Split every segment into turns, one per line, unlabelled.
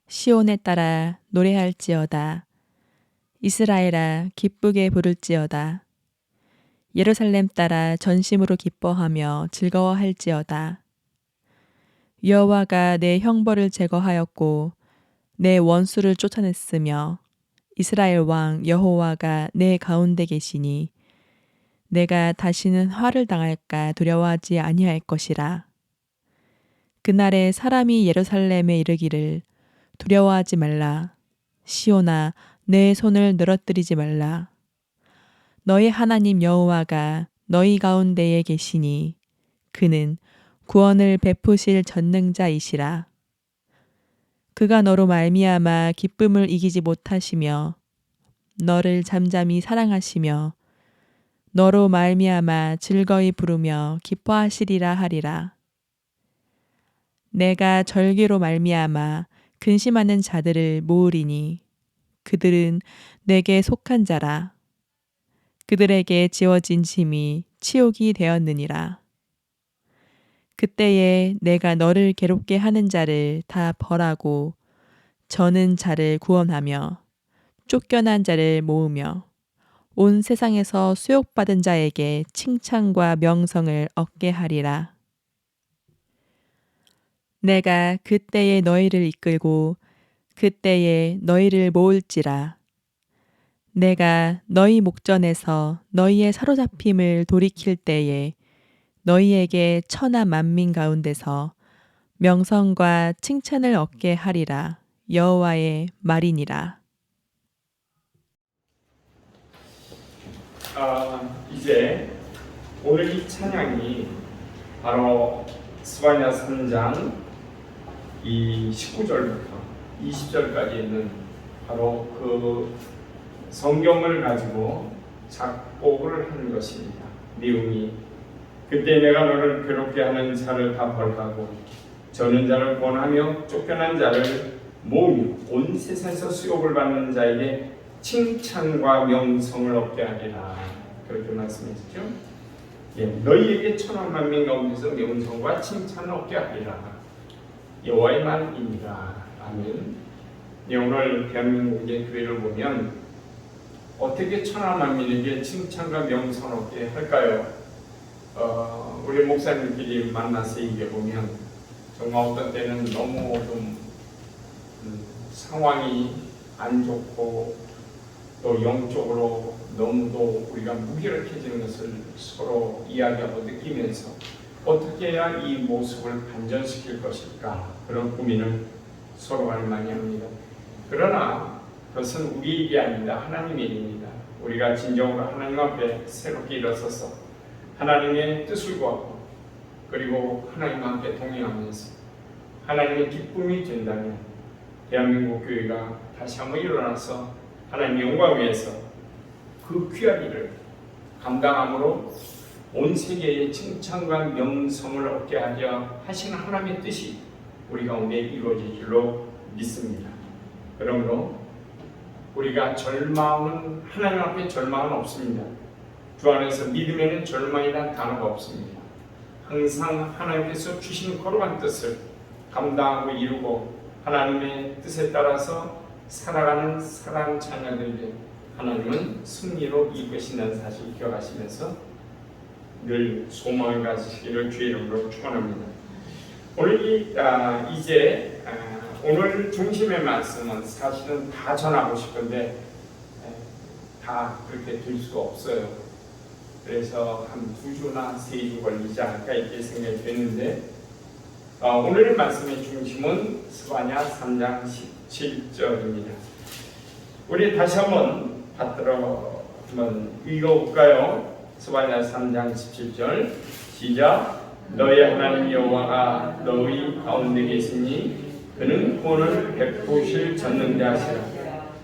시온에 따라 노래할지어다. 이스라엘아 기쁘게 부를지어다. 예루살렘 따라 전심으로 기뻐하며 즐거워할지어다. 여호와가 내 형벌을 제거하였고 내 원수를 쫓아냈으며 이스라엘 왕 여호와가 내 가운데 계시니 내가 다시는 화를 당할까 두려워하지 아니할 것이라. 그날에 사람이 예루살렘에 이르기를 두려워하지 말라. 시온아 내 손을 늘어뜨리지 말라. 너희 하나님 여호와가 너희 가운데에 계시니 그는 구원을 베푸실 전능자이시라. 그가 너로 말미암아 기쁨을 이기지 못하시며 너를 잠잠히 사랑하시며 너로 말미암아 즐거이 부르며 기뻐하시리라 하리라. 내가 절기로 말미암아 근심하는 자들을 모으리니 그들은 내게 속한 자라. 그들에게 지어진 짐이 치욕이 되었느니라. 그때에 내가 너를 괴롭게 하는 자를 다 벌하고 저는 자를 구원하며 쫓겨난 자를 모으며 온 세상에서 수욕받은 자에게 칭찬과 명성을 얻게 하리라. 내가 그때에 너희를 이끌고 그때에 너희를 모을지라. 내가 너희 목전에서 너희의 사로잡힘을 돌이킬 때에 너희에게 천하 만민 가운데서 명성과 칭찬을 얻게 하리라. 여호와의 말이니라.
이제 오늘 이 찬양이 바로 스바냐 3장 이 19절부터 20절까지 있는 바로 그 성경을 가지고 작곡을 한 것입니다. 내용이 그때 내가 너를 괴롭게 하는 자를 다 벌하고 저는 자를 권하며 쫓겨난 자를 모으며 온 세상에서 수욕을 받는 자에게 칭찬과 명성을 얻게 하리라. 그렇게 말씀했죠. 너희에게 천한 만민 가운데서 명성과 칭찬을 얻게 하리라. 여호와의 말입니다. 아멘. 오늘 대한민국의 교회를 보면 어떻게 천한 만민에게 칭찬과 명성을 얻게 할까요? 우리 목사님끼리 만나서 얘기해 보면 정말 어떤 때는 너무 좀 상황이 안 좋고 또 영적으로 너무도 우리가 무기력해지는 것을 서로 이야기하고 느끼면서 어떻게 해야 이 모습을 반전시킬 것일까 그런 고민을 서로 많이 합니다. 그러나 그것은 우리 일이 아닙니다. 하나님의 일입니다. 우리가 진정으로 하나님 앞에 새롭게 일어서서 하나님의 뜻을 구하고 그리고 하나님 함께 동행하면서 하나님의 기쁨이 된다면 대한민국 교회가 다시 한번 일어나서 하나님의 영광 위에서 그 귀한 일을 감당함으로 온 세계의 칭찬과 명성을 얻게 하려 하시는 하나님의 뜻이 우리 가운데 이루어질 줄로 믿습니다. 그러므로 우리가 절망은 하나님 앞에 절망은 없습니다. 주 안에서 믿음에는 절망이란 단어가 없습니다. 항상 하나님께서 주신 거룩한 뜻을 감당하고 이루고 하나님의 뜻에 따라서 살아가는 사랑 자녀들에게 하나님은 승리로 이끄신다는 사실 기억하시면서 늘 소망을 가지시기를 주의 이름으로 축원합니다. 오늘 이제 오늘 중심의 말씀은 사실은 다 전하고 싶은데 다 그렇게 될 수가 없어요. 그래서 한 2주나 3주 걸리지 않을까 이렇게 생각이 되는데 오늘의 말씀의 중심은 스바냐 3장 17절입니다. 우리 다시 한번 받들어 한번 읽어볼까요? 스바냐 3장 17절 시작. 너희 하나님 여호와가 너희 가운데 계시니 그는 구원을 베푸실 전능자시라.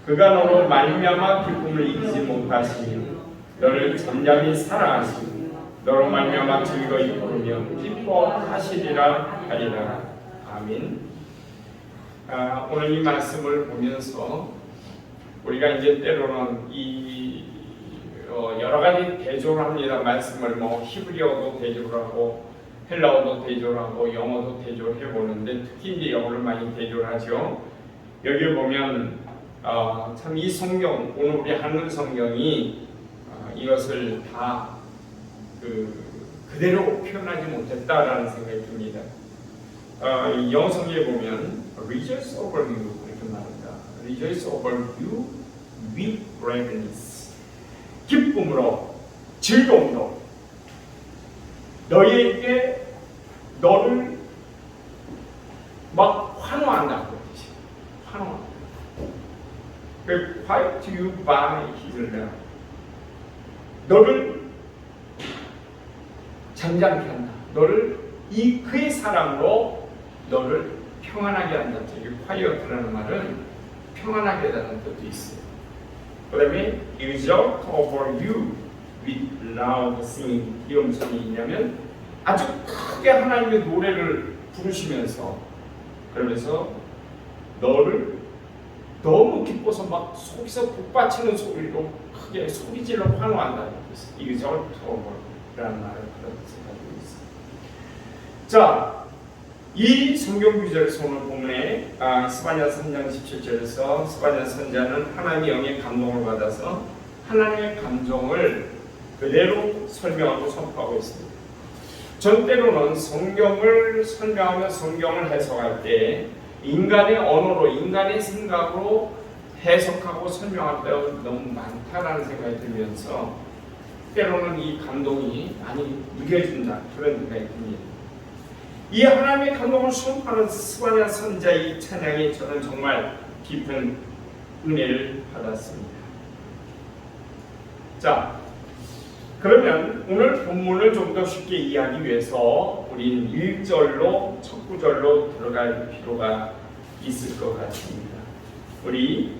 그가 너로 말미암아 기쁨을 이기지 못하시니 너를 잠잠히 사랑하시니 너로 말미암아 즐거이 부르며 기뻐하시리라 하리라. 아멘. 오늘 이 말씀을 보면서 우리가 이제 때로는 여러 가지 대조를 합니다. 말씀을 히브리어도 대조를 하고 헬라어도 대조를 하고 영어도 대조를 해보는데 특히 이제 영어를 많이 대조를 하죠. 여기 보면 참 이 성경, 오늘 우리 한글 성경이 이것을 다 그대로 표현하지 못했다라는 생각이 듭니다. 영어 성경에 보면 Rejoice over you 이렇게 말합니다. Rejoice over you with gladness. 기쁨으로, 즐거움으로 너희에게 너를 막 환호한다고 환호한다. Quiet to you by his love. 너를 잠잠케 한다. 너를 이 그의 사랑으로 너를 평안하게 한다. 여기 quiet라는 말은 평안하게 하다는 뜻도 있어요. 그 다음에 exalt over you with loud singing. 이건 무슨 얘기냐면 아주 크게 하나님의 노래를 부르시면서 그러면서 너를 너무 기뻐서 막 속에서 북받치는 소리로 크게 소리질러 환호한다는 뜻이에요. exalt over라는 말을 그런 뜻을 가지고 있어요. 자, 이 성경 구절에서 오늘 본문에 스바냐 3장 17절에서 스바냐 선자는 하나님의 영의 감동을 받아서 하나님의 감정을 그대로 설명하고 선포하고 있습니다. 전 때로는 성경을 설명하며 성경을 해석할 때 인간의 언어로, 인간의 생각으로 해석하고 설명할 때가 너무 많다라는 생각이 들면서 때로는 이 감동이 많이 무뎌진다 그런 생각이 듭니다. 이 하나님의 감동을 선포하는 스바냐 선자의 찬양에 저는 정말 깊은 은혜를 받았습니다. 자, 그러면 오늘 본문을 좀 더 쉽게 이해하기 위해서 우린 1절로 첫 구절로 들어갈 필요가 있을 것 같습니다. 우리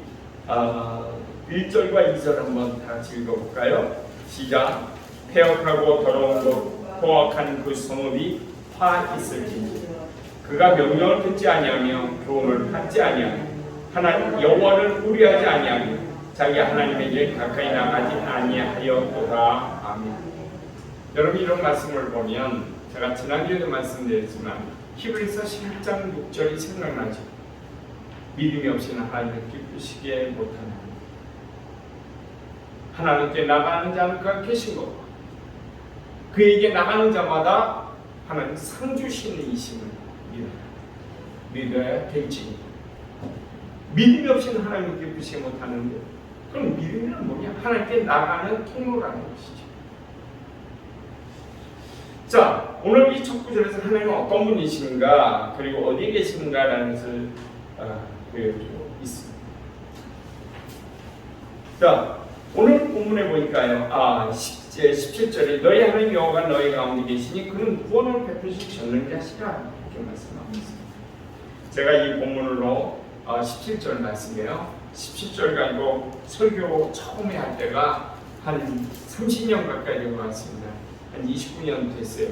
1절과 2절 한번 다 읽어볼까요? 시작. 폐역하고 더러운 곳 포악한 그 성읍이 화 있을진지 그가 명령을 듣지 아니하며 교훈을 받지 아니하며 하나님 여호와를 우려하지 아니하며 자기 하나님에게 가까이 나가지 아니하였도다. 아멘. 여러분 이런 말씀을 보면 제가 지난주에도 말씀드렸지만 히브리서 11장 6절이 생각나죠. 믿음이 없이는 하나님을 기쁘시게 못하는 하나님께 나가는 자는 그가 계신 것 그에게 나가는 자마다 하나님 상 주시는 이심을 믿어야 될지 믿음이 없이는 하나님을 기쁘시게 못하는데 그럼 믿음이란 뭐냐? 하나님께 나가는 통로라는 것이죠. 자, 오늘 이 첫 구절에서 하나님은 어떤 분이신가 그리고 어디에 계신가라는 것을 보여주고 있습니다. 자, 오늘 본문에 보니까요. 17절에 너희 하나님 여호와가 너희 가운데 계시니 그는 구원을 베푸실 전능자시라 이렇게 말씀하고 있습니다. 제가 이 본문으로 17절 말씀이에요. 17절 가지고 설교 처음에 할 때가 한 30년 가까이 된 것 같습니다. 한 29년 됐어요.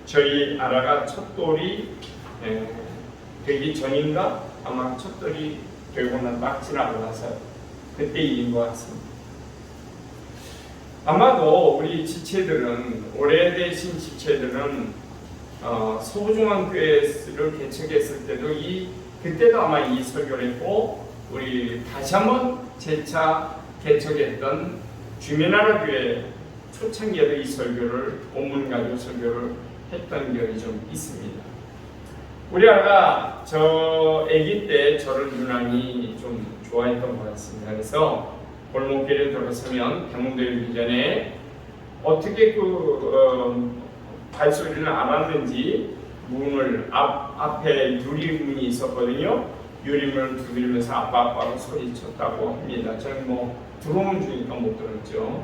저희 아라가 첫돌이 되기 전인가 아마 첫돌이 되고는 막 지나고 나서 그때 일인 것 같습니다. 아마도 우리 지체들은 오래되신 지체들은 서부중앙교회를 개척했을 때도 그때도 아마 이 설교를 했고 우리 다시 한번 재차 개척했던 주민나라 교회 초창기에도 이 설교를 본문 가지고 설교를 했던 기억이 좀 있습니다. 우리 아가 저 아기 때 저를 유난히 좀 좋아했던 것 같습니다. 그래서 골목길에 들어서면 대문도 열기 전에 어떻게 발소리를 알았는지 문을 앞에 유리문이 있었거든요. 유리문을 두드리면서 아빠로 소리쳤다고 합니다. 저는 들어오는 중이니까 못 들었죠.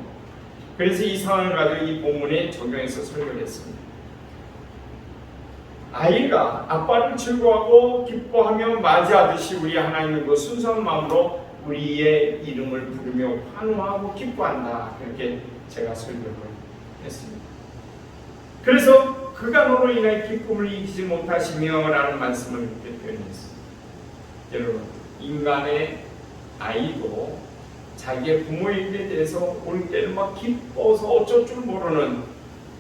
그래서 이 상황을 가지고 이 본문에 적용해서 설교를 했습니다. 아이가 아빠를 즐거워하고 기뻐하며 맞이하듯이 우리 하나님은 그 순수한 마음으로 우리의 이름을 부르며 환호하고 기뻐한다. 그렇게 제가 설교를 했습니다. 그래서 그가 너로 인하여 기쁨을 이기지 못하시며 라는 말씀을 이렇게 표현했습니다. 여러분, 인간의 아이도 자기의 부모에게 대해서 올 때는 막 기뻐서 어쩔 줄 모르는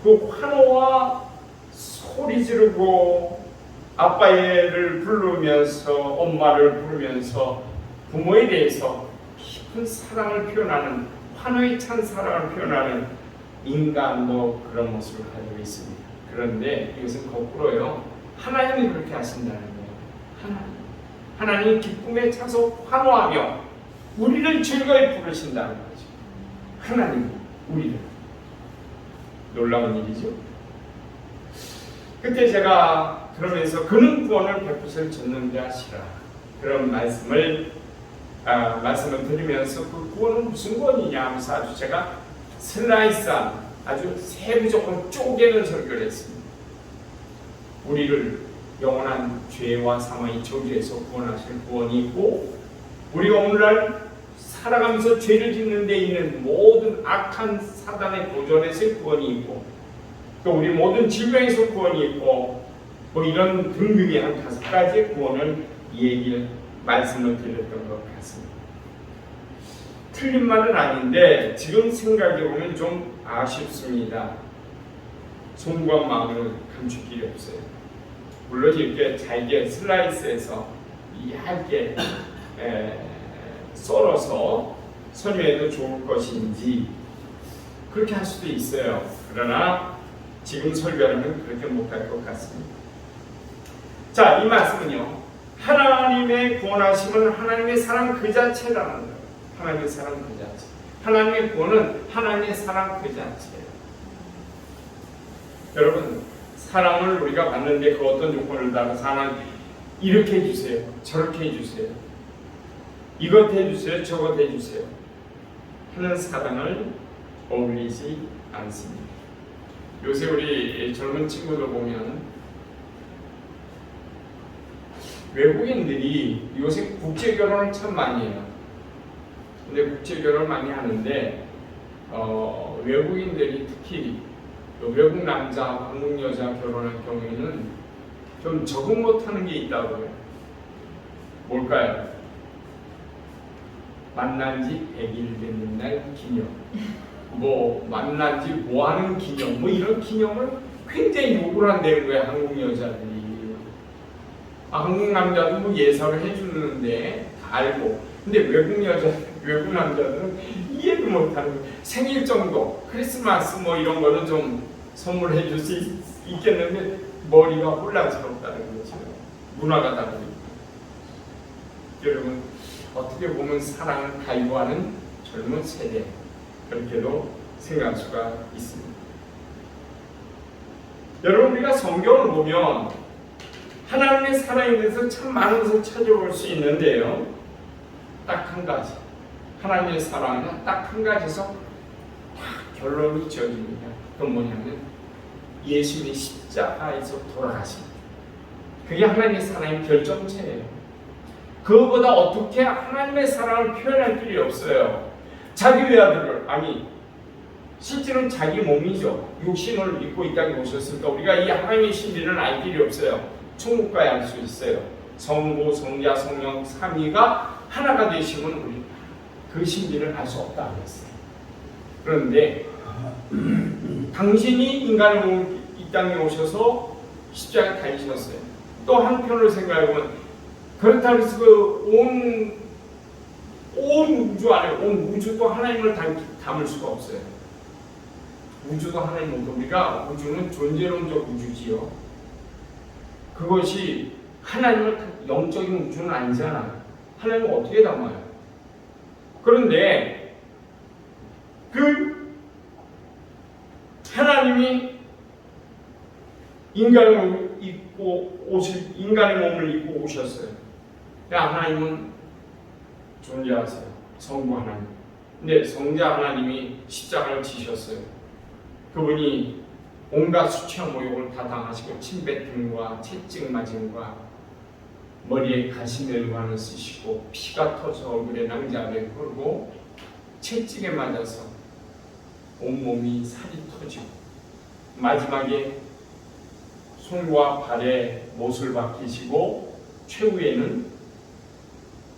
그 환호와 소리 지르고 아빠를 부르면서 엄마를 부르면서 부모에 대해서 깊은 사랑을 표현하는 환호에 찬 사랑을 표현하는 인간도 그런 모습을 가지고 있습니다. 그런데 이것은 거꾸로요. 하나님이 그렇게 하신다는 거예요. 하나님이 기쁨에 차서 환호하며 우리를 즐거이 부르신다는 거죠. 하나님이 우리를. 놀라운 일이죠. 그때 제가 그러면서 그는 구원을 베푸실 전능자시라 그런 말씀을 드리면서 그 구원은 무슨 구원이냐 하면서 아주 제가 슬라이스한 아주 세부적으로 쪼개는 설교를 했습니다. 우리를 영원한 죄와 사망의 저주에서 구원하실 구원이 있고 우리가 오늘날 살아가면서 죄를 짓는 데 있는 모든 악한 사단의 도전에서 구원이 있고 또 우리 모든 질병에서 구원이 있고 뭐 이런 등등의 한 5가지의 구원을 말씀을 드렸던 것 같습니다. 틀린 말은 아닌데 지금 생각해보면 좀 아쉽습니다. 송구한 마음을 감출 길이 없어요. 물론 이렇게 잘게 슬라이스해서 얇게 썰어서 설명해도 좋을 것인지 그렇게 할 수도 있어요. 그러나 지금 설교하면 그렇게 못 갈 것 같습니다. 자, 이 말씀은요. 하나님의 구원하심은 하나님의 사랑 그 자체라는 거예요. 하나님의 사랑 그 자체. 하나님의 구원은 하나님의 사랑 그 자체예요. 여러분, 사랑을 우리가 받는데 그 어떤 조건을 따라서 하나님 이렇게 해주세요. 저렇게 해주세요. 이것 해주세요. 저것 해주세요. 하는 사랑을 어울리지 않습니다. 요새 우리 젊은 친구들 보면 외국인들이 요새 국제결혼을 참 많이 해요. 근데 국제결혼을 많이 하는데 외국인들이 특히 외국 남자, 한국 여자 결혼할 경우에는 좀 적응 못하는 게 있다고 해요. 뭘까요? 만난 지 100일 되는 날 기념, 뭐 만난 지 뭐 하는 기념, 뭐 이런 기념을 굉장히 요구를 한다는 거예요. 한국 여자들이. 한국 남자도 뭐 예사를 해주는데 다 알고, 근데 외국 남자들은 이해도 못하는 거예요. 생일 정도, 크리스마스 뭐 이런 거는 좀 선물해 줄 수 있겠는데 머리가 혼란스럽다는 거죠. 문화가 다르니까. 여러분, 어떻게 보면 사랑을 갈구하는 젊은 세대, 그렇게도 생각할 수가 있습니다. 여러분, 우리가 성경을 보면 하나님의 사랑에 대해서 참 많은 것을 찾아볼 수 있는데요. 딱 한 가지, 하나님의 사랑은 딱 한 가지에서 결론이 지어집니다. 그건 뭐냐면 예수님이 십자가에서 돌아가십니다. 그게 하나님의 사랑의 결정체예요. 그거보다 어떻게 하나님의 사랑을 표현할 길이 없어요. 자기 외아들을, 아니 실제로는 자기 몸이죠. 육신을 입고 이 땅에 오셨으니까 우리가 이 하나님의 신비를 알 길이 없어요. 천국 가야 알 수 있어요. 성부, 성자, 성령 삼위가 하나가 되시면 우리 그 신비를 알 수 없다 그랬어요. 그런데 당신이 인간의 몸 이 땅에 오셔서 십자가에 달리셨어요. 또 한편으로 생각해보면 그렇다고 해서 온 우주 안에, 온 우주도 하나님을 담을 수가 없어요. 우주도 하나님, 우리가 우주는 존재론적 우주지요. 그것이 하나님을, 영적인 우주는 아니잖아요. 하나님을 어떻게 담아요? 그런데 그 하나님이 인간의 몸을 입고 오셨어요. 하나님은 존재하세요. 성부 하나님. 근데 성자 하나님이 십자가를 지셨어요. 그분이 온갖 수치와 모욕을 다 당하시고 침뱉음과 채찍 맞음과 머리에 가시멜관을 쓰시고 피가 터져 얼굴에 낭자를 흐르고 채찍에 맞아서 온몸이 살이 터지고 마지막에 손과 발에 못을 박히시고 최후에는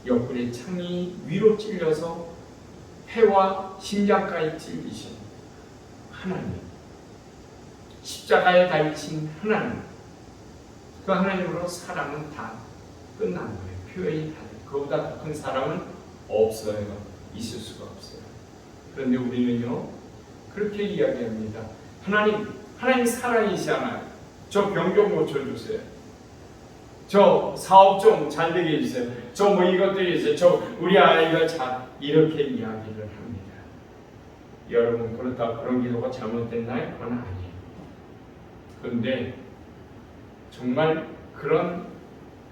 옆구리에 창이 위로 찔려서 폐와 심장까지 찔리신 하나님, 십자가에 달리신 하나님, 그 하나님으로 사랑은 다 끝난 거예요. 표현이 다. 그보다 더 큰 사랑은 없어요. 있을 수가 없어요. 그런데 우리는요, 그렇게 이야기합니다. 하나님 사랑이시잖아요. 저 병 좀 고쳐주세요. 저 사업 좀 잘 되게 해주세요. 저 뭐 이것들이 있어요. 저 우리 아이가 잘, 이렇게 이야기를 합니다. 여러분, 그렇다고 그런 기도가 잘못됐나요? 그건 아니에요. 그런데 정말 그런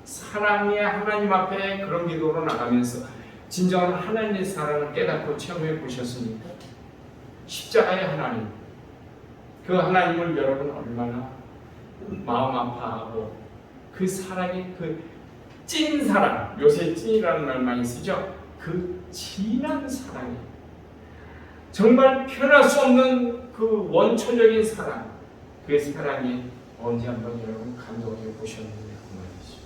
사랑의 하나님 앞에 그런 기도로 나가면서 진정한 하나님의 사랑을 깨닫고 체험해 보셨습니까? 십자가의 하나님, 그 하나님을 여러분 얼마나 마음 아파하고 그 사랑이 그 찐 사랑, 요새 찐이라는 말 많이 쓰죠. 그 진한 사랑이 정말 표현할 수 없는 그 원초적인 사랑, 그 사랑이 언제 한번 여러분 감동해 보셨는지 그 말이죠.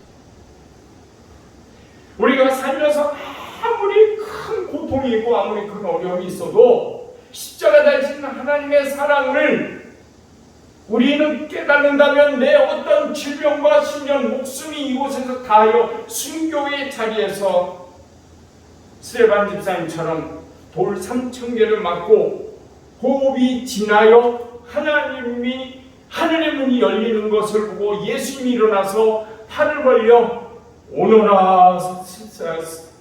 우리가 살면서 아무리 큰 고통이 있고 아무리 큰 어려움이 있어도 십자가 달신 하나님의 사랑을 우리는 깨닫는다면 내 어떤 질병과 신령 목숨이 이곳에서 다하여 순교의 자리에서 스테반 집사님처럼 돌 3,000개를 맞고 호흡이 지나여 하나님이 하늘의 문이 열리는 것을 보고 예수님이 일어나서 팔을 벌려 오너라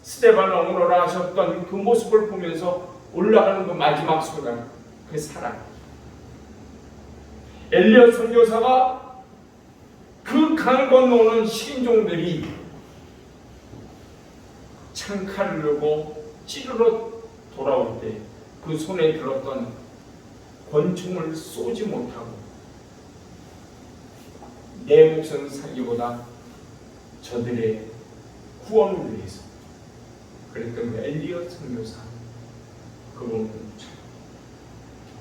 스테반아 오너라 하셨던 그 모습을 보면서 올라가는 그 마지막 순간, 그 사랑. 엘리엇 선교사가 그 강을 건너오는 식인종들이 창칼을 들고 찌르러 돌아올 때 그 손에 들었던 권총을 쏘지 못하고 내 목숨을 살기보다 저들의 구원을 위해서 그랬던 그 엘리엇 선교사, 그분은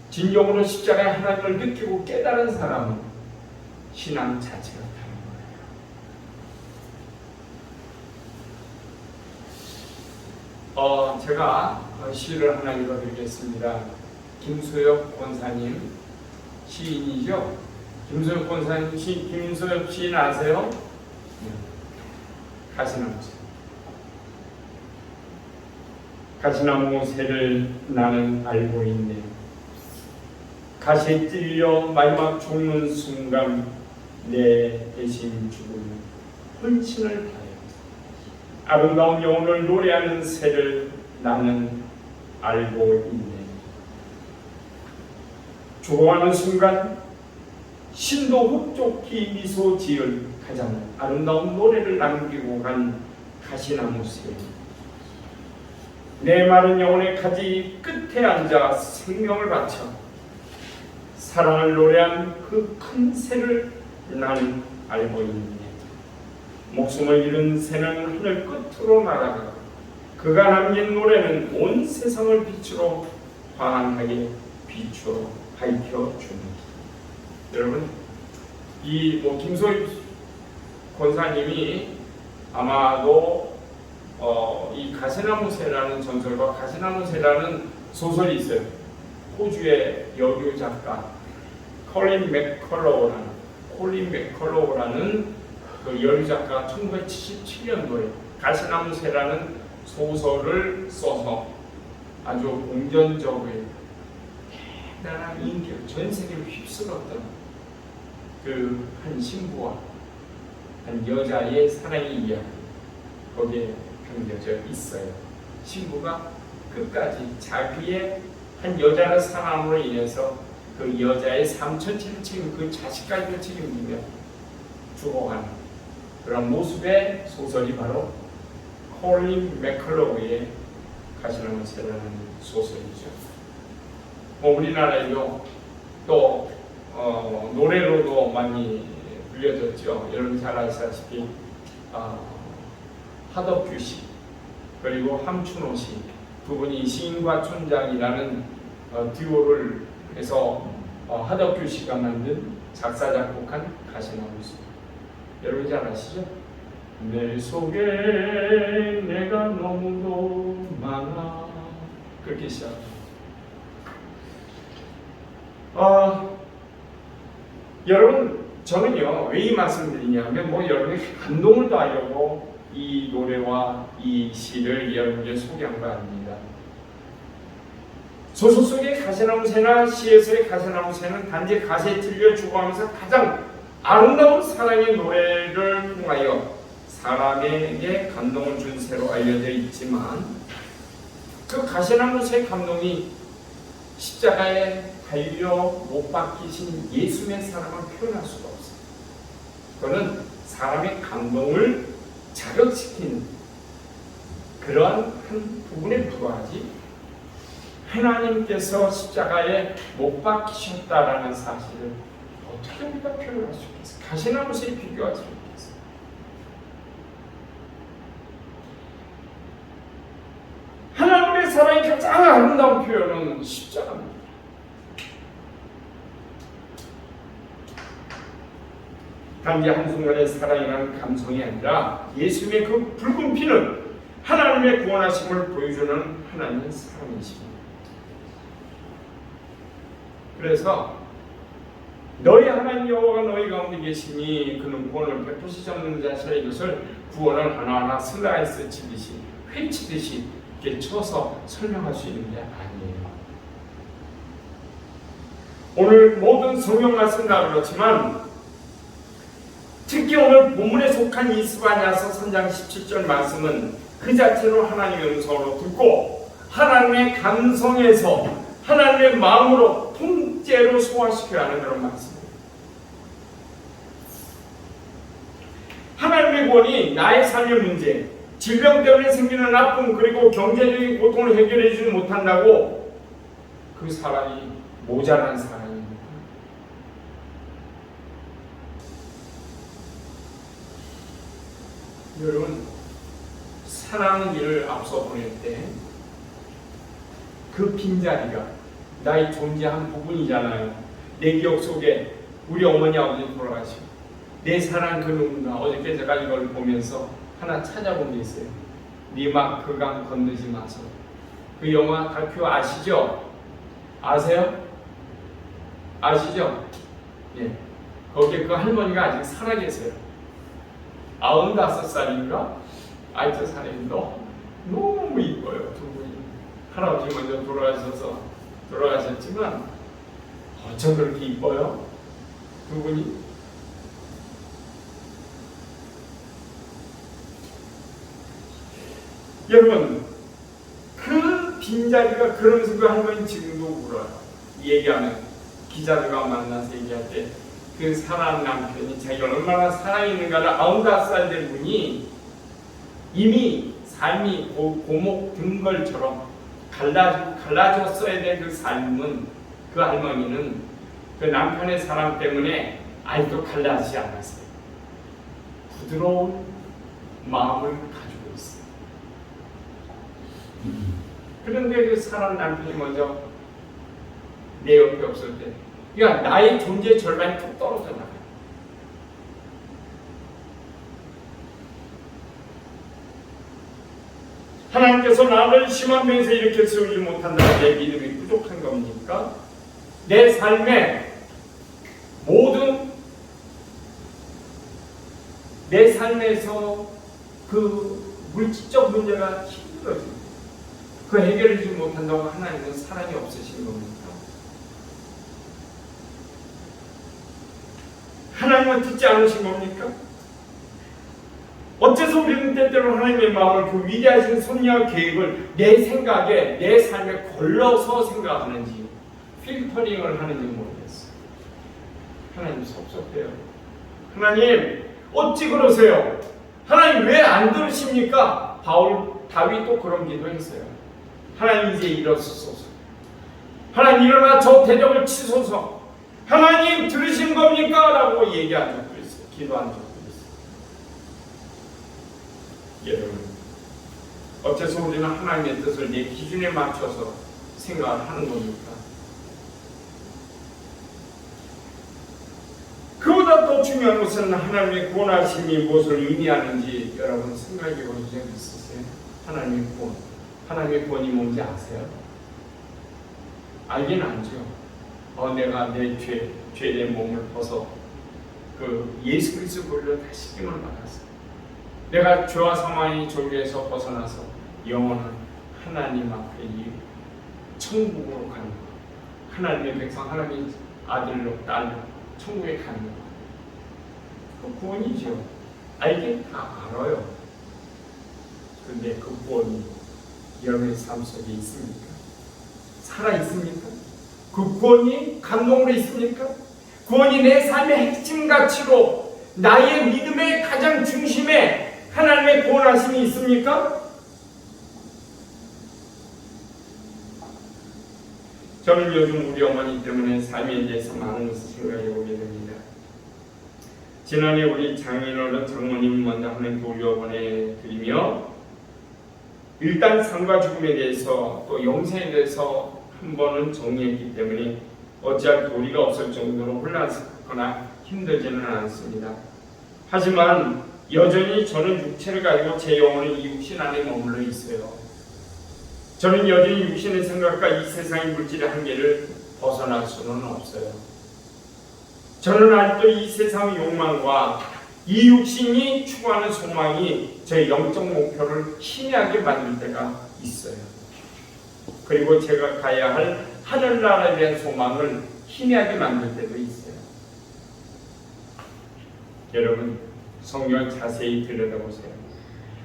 진정으로 십자가의 하나님을 느끼고 깨달은 사람은 신앙 자체가 다른 거예요. 제가 시를 하나 읽어드리겠습니다. 김소엽 권사님 시인이죠. 김소엽 권사님 김소엽 시인 아세요? 가시나무 새를 나는 알고 있네. 가시에 찔려 마지막 죽는 순간 내 대신 죽음을 헌신을 다해 아름다운 영혼을 노래하는 새를 나는 알고 있네. 죽어가는 순간 신도 흡족히 미소 지을 가장 아름다운 노래를 남기고 간 가시나무 새. 내 마른 영혼의 가지 끝에 앉아 생명을 바쳐 사랑을 노래한 그 큰 새를 나는 알고 있네. 목숨을 잃은 새는 하늘 끝으로 날아가 그가 남긴 노래는 온 세상을 빛으로 환하게 비추어 밝혀주는. 여러분, 이 김소희 권사님이 아마도 이 가시나무 새라는 전설과 가시나무 새라는 소설이 있어요. 호주의 여류 작가 콜린 맥컬로우라는 그 여류 작가 1977년도에 가시나무 새라는 소설을 써서 아주 공전적으로 대단한 인기를 전 세계를 휩쓸었던 그 한 신부와 한 여자의 사랑의 이야기, 거기에 담겨져 있어요. 신부가 끝까지 자기의 한 여자를 사랑함으로 인해서 그 여자의 삶 전체를 그 자식까지도 책임지며 죽어가는 그런 모습의 소설이 바로 콜린 맥컬로우의 가시나무 새라는 소설이죠. 우리나라에도 또 노래로도 많이 불려졌죠. 여러분 잘 아시다시피 하덕규 씨 그리고 함춘호 씨 두 분이 시인과 촌장이라는 듀오를 해서 하덕규 씨가 만든 작사 작곡한 가시나무 새. 여러분 잘 아시죠? 내 속에 내가 너무도 많아, 그렇게 시작합니다. 여러분 저는요 왜 이 말씀을 드리냐면 여러분이 감동을 더하려고 이 노래와 이 시를 여러분께 소개한 거 아닙니다. 소설 속의 가시나무새나 시에서의 가시나무새는 단지 가시에 찔려 죽어가면서 가장 아름다운 사랑의 노래를 통하여 사람에게 감동을 준 새로 알려져 있지만 그 가시나무새의 감동이 십자가에 달려 못 박히신 예수의 사랑을 표현할 수가 없어요. 그거는 사람의 감동을 자극시키는 그러한 한 부분에 불과하지 하나님께서 십자가에 못 박히셨다라는 사실을 어떻게 우리가 표현할 수 있겠어요? 가시나무새에 비교할 수 있겠어요? 하나님의 사랑의 가장 아름다운 표현은 십자가입니다. 단지 한순간의 사랑이라는 감성이 아니라 예수님의 그 붉은 피는 하나님의 구원하심을 보여주는 하나님의 사랑이십니다. 그래서 너희 하나님 여호와가 너희 가운데 계시니 그는 구원을 베푸시는 자시라 이것을 구원을 하나하나 슬라이스 치듯이 회치듯이 이렇게 쳐서 설명할 수 있는 게 아니에요. 오늘 모든 성경 말씀 다 그렇지만 특히 오늘 본문에 속한 이스바냐서 3장 17절 말씀은 그 자체로 하나님의 음성으로 듣고 하나님의 감성에서 하나님의 마음으로 통째로 소화시켜야 하는 그런 말씀입니다. 하나님의 구원이 나의 삶의 문제, 질병 때문에 생기는 아픔 그리고 경제적인 고통을 해결해 주지 못한다고 그 사람이 모자란 사람입니다. 여러분 사랑하는 일을 앞서 보낼 때 그 빈자리가 나의 존재한 부분이잖아요. 내 기억 속에 우리 어머니 아버지 돌아가시고 내 사랑 그 누군가 어저께 제가 이걸 보면서 하나 찾아본 게 있어요. 니막 그강 건너지 마소. 그 영화 다큐 아시죠? 아세요? 아시죠? 예. 거기에 그 할머니가 아직 살아계세요. 95살인가? 아이트 살인데 너무 이뻐요. 두 분이. 할아버지 먼저 돌아가셨지만 어쩜 그렇게 이뻐요? 두 분이. 여러분 그 빈자리가 그러면서 그 할머니 지금도 울어요. 얘기하면 기자들과 만나서 얘기할 때 그 사랑하는 남편이 자기가 얼마나 사랑했는가를 95살 된 분이 이미 삶이 고목 등걸처럼 갈라졌어야 될 그 삶은 그 할머니는 그 남편의 사랑 때문에 아직도 갈라지지 않았어요. 부드러운 마음을 가지고 있어요. 그런데 그 사랑하는 남편이 먼저 내 옆에 없을 때 그러니까 나의 존재의 절반이 툭 떨어져 나가요. 하나님께서 나를 심한 병에서 이렇게 세우지 못한다는 내 믿음이 부족한 겁니까? 내 삶의 모든 내 삶에서 그 물질적 문제가 힘들어집니다. 그 해결하지 못한다고 하나님은 사랑이 없으신 겁니까? 하나님은 듣지 않으신 겁니까? 어째서 우리는 때때로 하나님의 마음을 그 위대하신 섭리와 계획을 내 생각에 내 삶에 걸러서 생각하는지 필터링을 하는지 모르겠어요. 하나님 섭섭해요. 하나님 어찌 그러세요? 하나님 왜 안 들으십니까? 다윗도 그런 기도했어요. 하나님 이제 일어서소서. 하나님 일어나 저 대적을 치소서. 하나님 들으신 겁니까? 라고 얘기한 적도 있어요. 기도한 적도 있어요. 여러분 어째서 우리는 하나님의 뜻을 내 기준에 맞춰서 생각을 하는 겁니까? 그보다 더 중요한 것은 하나님의 구원하심이 무엇을 의미하는지 여러분 생각해 보신 적 있으세요? 하나님의 구원. 하나님의 구원이 뭔지 아세요? 알긴 알죠. 내가 내 죄의 몸을 벗어 그 예수 그리스도 보혈로 다 씻김을 받았어요. 내가 죄와 사망의 졸개에서 벗어나서 영원한 하나님 앞에 이 천국으로 가는 것, 하나님의 백성, 하나님의 아들로 딸로 천국에 가는 것, 그 구원이죠. 알긴 다 알아요. 그런데 그 구원이 여러분의 삶 속에 있습니까? 살아 있습니까? 그 구원이 감동으로 있습니까? 구원이 내 삶의 핵심 가치로 나의 믿음의 가장 중심에 하나님의 구원하심이 있습니까? 저는 요즘 우리 어머니 때문에 삶에 대해서 많은 것을 생각해 보게 됩니다. 지난해 우리 장인어른 장모님 먼저 하나님께 올려보내 드리며 일단 삶과 죽음에 대해서 또 영생에 대해서 한 번은 정리했기 때문에 어찌할 도리가 없을 정도로 혼란스럽거나 힘들지는 않습니다. 하지만 여전히 저는 육체를 가지고 제 영혼은 이 육신 안에 머물러 있어요. 저는 여전히 육신의 생각과 이 세상의 물질의 한계를 벗어날 수는 없어요. 저는 아직도 이 세상의 욕망과 이 육신이 추구하는 소망이 제 영적 목표를 희미하게 만들 때가 있어요. 그리고 제가 가야 할 하늘나라에 대한 소망을 희미하게 만들 때도 있어요. 여러분, 성경을 자세히 들여다보세요.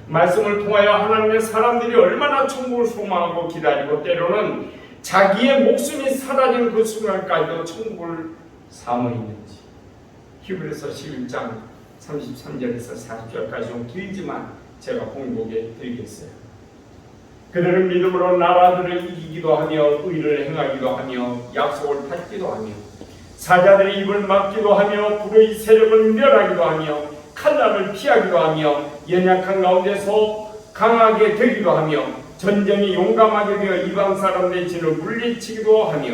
말씀을 통하여 하나님의 사람들이 얼마나 천국을 소망하고 기다리고 때로는 자기의 목숨이 사라진 그 순간까지도 천국을 사모 있는지. 히브리서 11장 33절에서 40절까지 좀 길지만 제가 봉독해 드리겠어요. 그들은 믿음으로 나라들을 이기기도 하며 의를 행하기도 하며 약속을 받기도 하며 사자들의 입을 막기도 하며 불의 세력을 멸하기도 하며 칼날을 피하기도 하며 연약한 가운데서 강하게 되기도 하며 전쟁이 용감하게 되어 이방 사람들의 진을 물리치기도 하며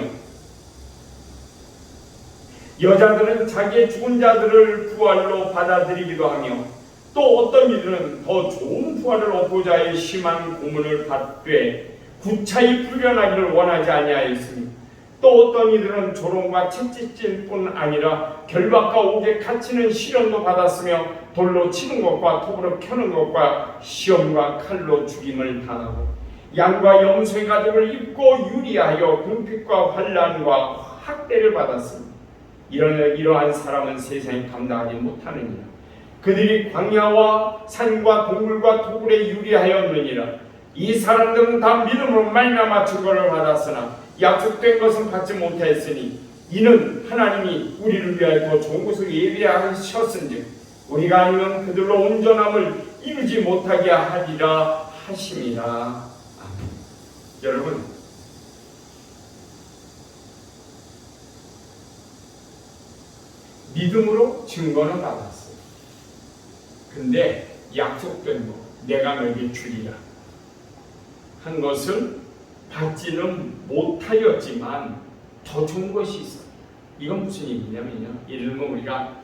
여자들은 자기의 죽은 자들을 부활로 받아들이기도 하며 또 어떤 이들은 더 좋은 부활을 얻고자 해 심한 고문을 받되 구차히 풀려나기를 원하지 아니하였으니 또 어떤 이들은 조롱과 채찍질뿐 아니라 결박과 옥에 갇히는 시련도 받았으며 돌로 치는 것과 톱으로 켜는 것과 시험과 칼로 죽임을 당하고 양과 염소의 가죽을 입고 유리하여 궁핍과 환난과 학대를 받았으니 이러한 사람은 세상에 감당하지 못하느니라. 그들이 광야와 산과 동굴과 토굴에 유리하였느니라. 이 사람들은 다 믿음으로 말미암아 증거를 받았으나 약속된 것은 받지 못하였으니 이는 하나님이 우리를 위하여 더 좋은 것을 예비하셨은즉 우리가 아니면 그들로 온전함을 이루지 못하게 하리라 하심이라. 아멘. 여러분, 믿음으로 증거는 받았어요. 근데 약속된 거, 내가 너에게 주리라 한 것은 받지는 못하였지만 더 좋은 것이 있어. 이건 무슨 얘기냐면요, 예를 들면 우리가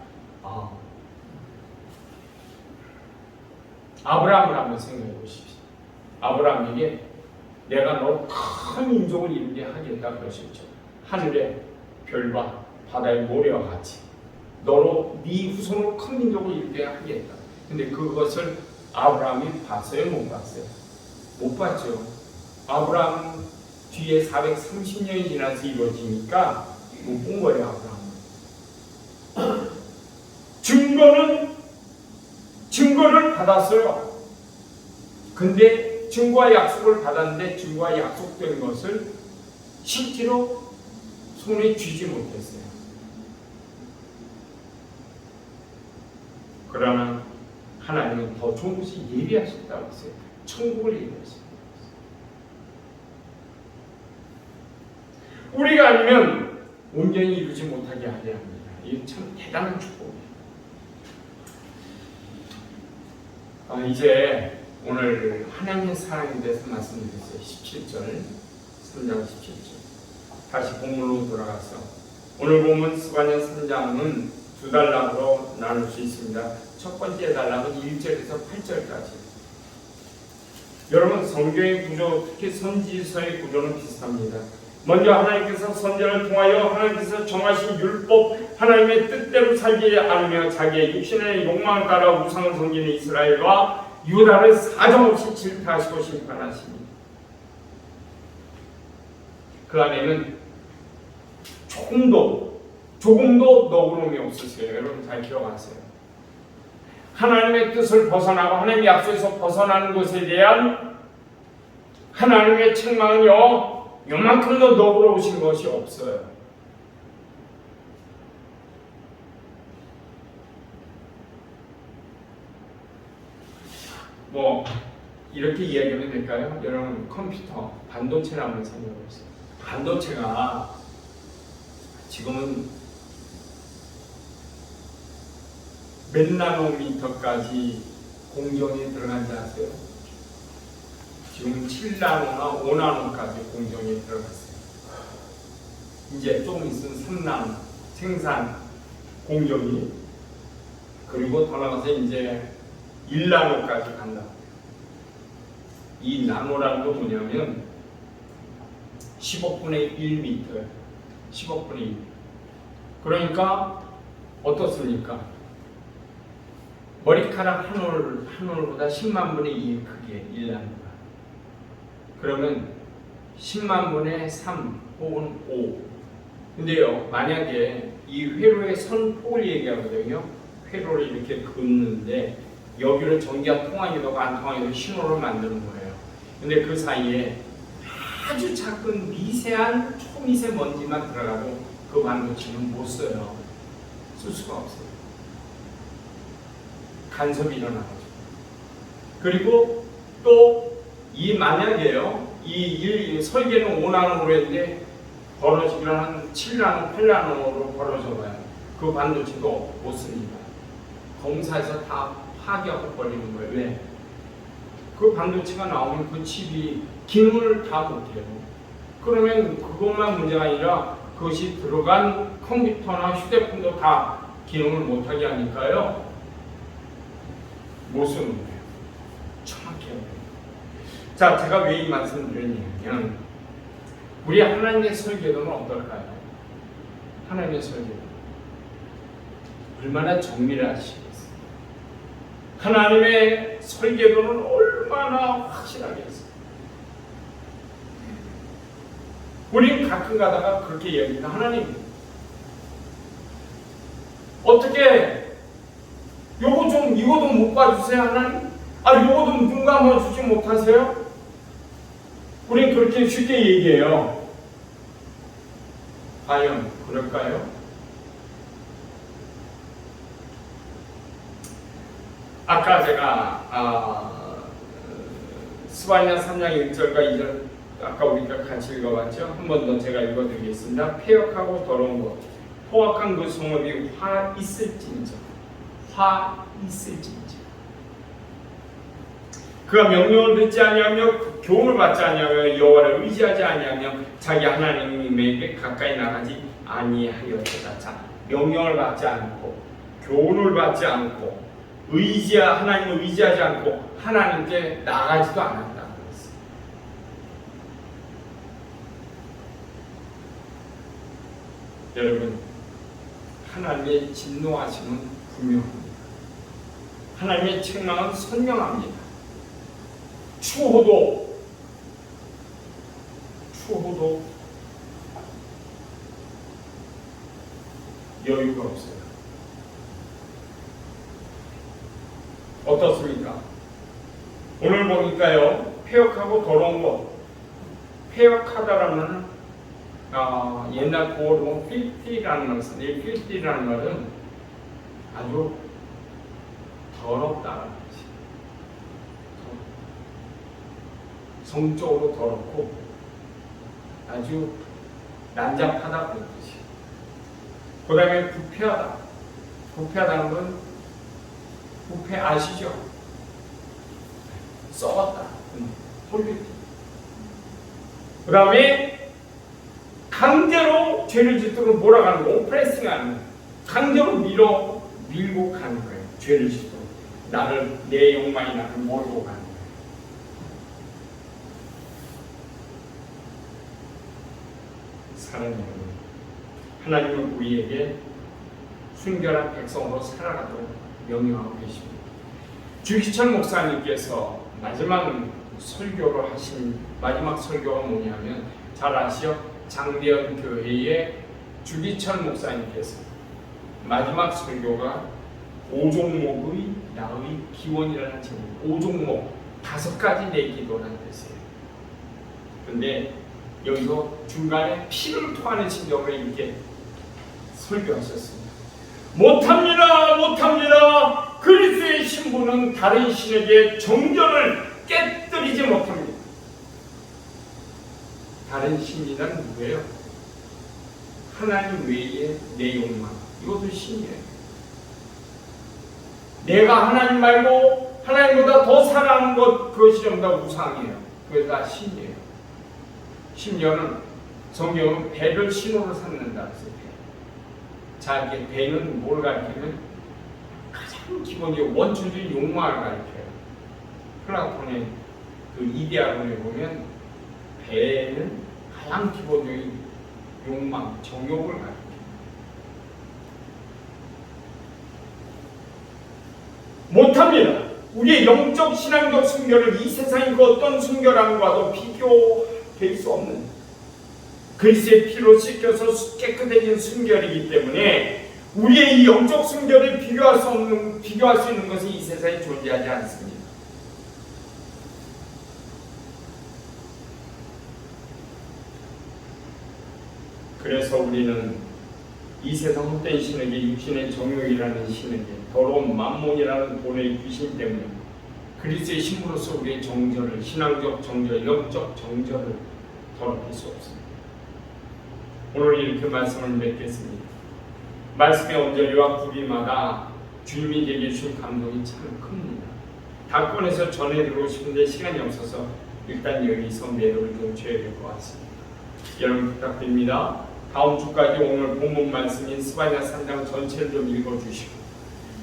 아브라함을 한번 생각해 보십시오. 아브라함에게 내가 너 큰 민족을 이루게 하겠다 그러셨죠. 하늘의 별과 바다의 모래와 같이 너로 네 후손으로 큰 민족을 이루게 하겠다. 근데 그것을 아브라함이 봤어요? 못 봤어요? 못 봤죠. 아브라함 뒤에 430년이 지나서 이루어지니까 못 본 거예요. 아브라함은 증거를 받았어요. 근데 증거와 약속을 받았는데 증거와 약속된 것을 실제로 손에 쥐지 못했어요. 그러나 하나님은 더 좋은 것을 예비하셨다고 했어요. 천국을 예비하셨다고 했어요. 우리가 아니면 온전히 이루지 못하게 하려 합니다. 이게 참 대단한 축복이에요. 이제 오늘 하나님의 사랑에 대해서 말씀드렸어요. 17절, 3장 17절. 다시 본문으로 돌아가서 오늘 보면 스바냐 3장은 두 단락으로 나눌 수 있습니다. 첫 번째 단락은 1절에서 8절까지. 여러분, 성경의 구조, 특히 선지서의 구조는 비슷합니다. 먼저 하나님께서 선지자를 통하여 하나님께서 정하신 율법 하나님의 뜻대로 살지 않으며 자기의 육신의 욕망을 따라 우상을 섬기는 이스라엘과 유다를 사정없이 질타하시고 심판하시니 그 안에는 조금도 너그러움이 없으세요. 여러분 잘 기억하세요. 하나님의 뜻을 벗어나고 하나님의 약속에서 벗어나는 것에 대한 하나님의 책망은요, 요만큼도 너그러우신 것이 없어요. 뭐 이렇게 이야기하면 될까요? 여러분 컴퓨터, 반도체를 한번 생각해 보세요. 반도체가 지금은 몇 나노미터까지 공정에 들어간지 아세요? 지금 7나노나 5나노까지 공정에 들어갔어요. 이제 조금 있으면 3나노 생산 공정이, 그리고 더 나가서 이제 1나노까지 간다. 이 나노라는 건 뭐냐면 15분의 1m, 15분의 1. 그러니까 어떻습니까? 머리카락 한 올보다 10만 분의 2의 크기에 1나노가. 그러면 10만 분의 3 혹은 5. 근데요, 만약에 이 회로의 선폭을 얘기하거든요. 회로를 이렇게 긋는데 여기를 전기가 통하기도 하고 안 통하기도 신호를 만드는 거예요. 근데 그 사이에 아주 작은 미세한 초미세먼지만 들어가도 그 반도체는 못 써요. 쓸 수가 없어요. 간섭이 일어나죠. 그리고 또 이 만약에요, 이 설계는 5나노로 했는데 벌어지기는 한 7나노, 8나노로 벌어져봐요. 그 반도체도 못 씁니다. 검사에서 다 파괴하고 버리는 거예요. 왜? 그 반도체가 나오면 그 칩이 기능을 다 못해요. 그러면 그것만 문제가 아니라 그것이 들어간 컴퓨터나 휴대폰도 다 기능을 못하게 하니까요, 못 쓰는 거예요. 정확해요. 자, 제가 왜 이 말씀을 드리냐면, 우리 하나님의 설계도는 어떨까요? 하나님의 설계도 얼마나 정밀하시겠어요? 하나님의 설계도는 얼마나 확실하겠어요? 우리는 가끔 가다가 그렇게 얘기합니다. 하나님, 어떻게 이거 좀 못 봐주세요, 하나님? 이거 좀 눈 감아주지 못하세요? 우린 그렇게 쉽게 얘기해요. 과연 그럴까요? 아까 제가 스바냐 3장 1절과 2절 아까 우리가 같이 읽어봤죠? 한 번 더 제가 읽어드리겠습니다. 폐역하고 더러운 것, 포악한 그 성읍이 화 있을진저, 그가 명령을 듣지 아니하며 교훈을 받지 아니하며 여호와를 의지하지 아니하며 자기 하나님에게 가까이 나가지 아니하였다. 자, 명령을 받지 않고 교훈을 받지 않고 하나님을 의지하지 않고 하나님께 나가지도 않았다고 했어요. 여러분, 하나님의 진노하심은 분명합니다. 하나님의 책망은 선명합니다. 추호도 여유가 없어요. 어떻습니까? 오늘 보니까요, 폐역하고 더러운 것, 폐역하다라는 옛날 구어로 filthy라는 말 쓰는데, 이 filthy라는 말은 아주 더럽다는 뜻이에요. 성적으로 더럽고 아주 난잡하다 그런 뜻이에요. 그 다음에 부패하다. 부패하다는 건 부패 아시죠? 썩었다. 그 다음에 강제로 죄를 짓도록 몰아가는 거, 오프레싱하는, 강제로 밀고 가는 거예요. 죄를 짓도록 내 욕망이 나를 몰고 가는 거예요. 사랑하는 하나님은 우리에게 순결한 백성으로 살아가도록 명령하고 계십니다. 주기철 목사님께서 마지막 설교를 하신 마지막 설교가 뭐냐면 잘 아시죠? 장대현 교회의 주기철 목사님께서 마지막 설교가 5종목의 나의 기원이라는 제목, 5종목 5가지 내 기도라는 뜻이에요. 그런데 여기서 중간에 피를 토하는 심정으로 이렇게 설교하셨습니다. 못합니다, 못합니다. 그리스도의 신부는 다른 신에게 정전을 깨뜨리지 못합니다. 다른 신이란 누구예요? 하나님 외에 내 욕망, 이것도 신이에요. 내가 하나님 말고 하나님보다 더 사랑하는 것, 그것이 전부 다 우상이에요. 그게 다 신이에요. 심지어는 성경은 배를 신호로 삼는다 그랬어요. 자, 이게 배는 뭘 가리키면 가장 기본적인 원초적인 욕망을 가리켜요. 플라톤의 그 이데아론에 보면 배는 가장 기본적인 욕망, 정욕을 가리켜요. 못합니다. 우리의 영적 신앙적 순결을 이 세상의 그 어떤 순결함과도 비교될 수 없는 그리스도의 피로 씻겨서 깨끗해진 순결이기 때문에 우리의 이 영적 순결을 비교할 수 있는 것이 이 세상에 존재하지 않습니다. 그래서 우리는 이 세상 헛된 신에게 육신의 정욕이라는 신에게 더러운 만몬이라는 돈의 귀신 때문에 그리스도의 신부로서 우리의 정절을, 신앙적 정절, 영적 정절을 더럽힐 수 없습니다. 오늘 이렇게 말씀을 맺겠습니다. 말씀의 언저리와 구비마다 주님이 주신 감동이 참 큽니다. 다 꺼내서 전해드리고 싶은데 시간이 없어서 일단 여기서 매듭을 좀 줘야 될 것 같습니다. 여러분 부탁드립니다. 다음 주까지 오늘 본문 말씀인 스바냐 3장 전체를 좀 읽어주시고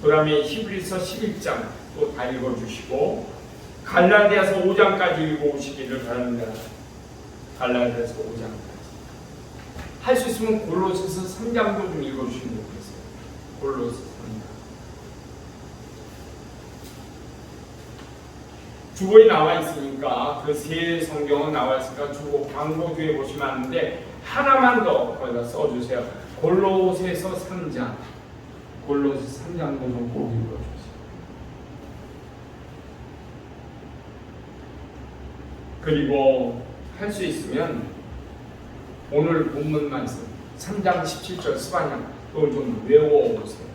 그 다음에 히브리서 11장 또 다 읽어주시고 갈라디아서 5장까지 읽어오시기를 바랍니다. 갈라디아서 5장까지 할 수 있으면 골로새서 3장도 좀 읽어주시면 좋겠어요. 골로새 3장 주보에 나와 있으니까 그 세 성경은 나와 있으니까 주보 광고주에 보시면 아는데 하나만 더 거기다 써주세요. 골로새서 3장 골로새 3장도 좀 꼭 읽어주세요. 그리고 할 수 있으면 오늘 본문 말씀 3장 17절 스바냐 또 좀 외워오세요.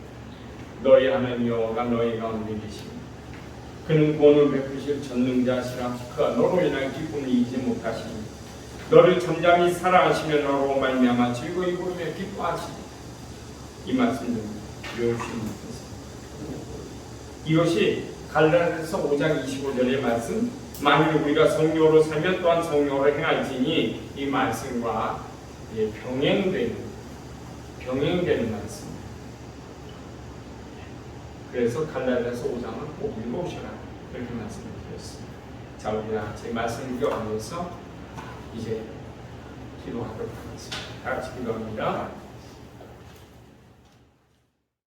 너희 하나님 여호와가 너희 가운데 계십니다. 그는 구원을 베푸실 전능자시라. 그가 너로 인한 기쁨을 잊지 못하시니 너를 잠잠히 사랑하시며 너로 말미암아 즐거이 부르며 기뻐하시니 이 말씀 좀 외우시면 좋겠습니다. 이것이 갈라디아서 5장 25절의 말씀 만일 우리가 성령으로 살면 또한 성령으로 행할지니 이 말씀과 병행되는 말씀. 그래서 갈라디아서 5장을 꼭 읽어오셔라 그렇게 말씀을 드렸습니다. 자, 우리 같이 말씀 읽어가면서 이제 기도하도록 하겠습니다. 다 같이 기도합니다.